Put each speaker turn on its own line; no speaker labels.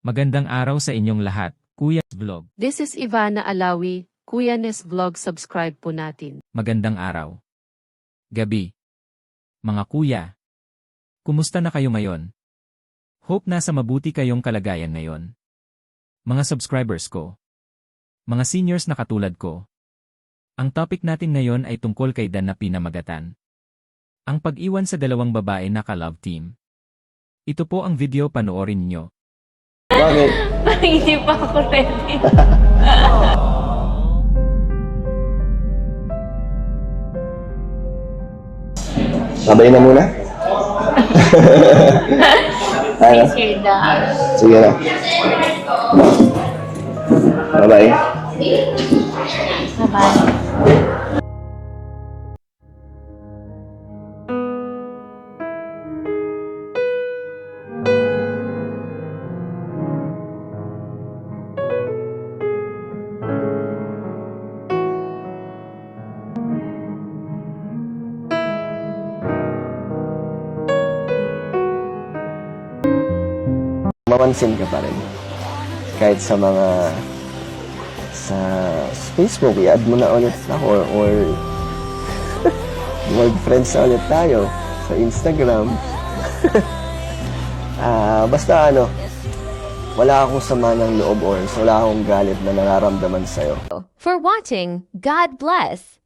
Magandang araw sa inyong lahat, Kuya Vlog.
This is Ivana Alawi, Kuya Nes Vlog, subscribe po natin.
Magandang araw. Gabi. Mga kuya. Kumusta na kayo ngayon? Hope nasa mabuti kayong kalagayan ngayon. Mga subscribers ko. Mga seniors na katulad ko. Ang topic natin ngayon ay tungkol kay Dan na pinamagatan. Ang pag-iwan sa dalawang babae na ka-love team. Ito po ang video, panoorin nyo.
Bakit?
Hindi pa ako ready.
Sabay na muna? Ano?
Sure na.
Sige na. Bye-bye.
Bye-bye.
Mapansin ka pa rin. Kahit sa mga sa Facebook, i-add mo na ulit ako or mag-friends na ulit tayo sa Instagram. Basta wala akong sama ng loob or wala akong galit na nararamdaman sa'yo.
For watching, God bless.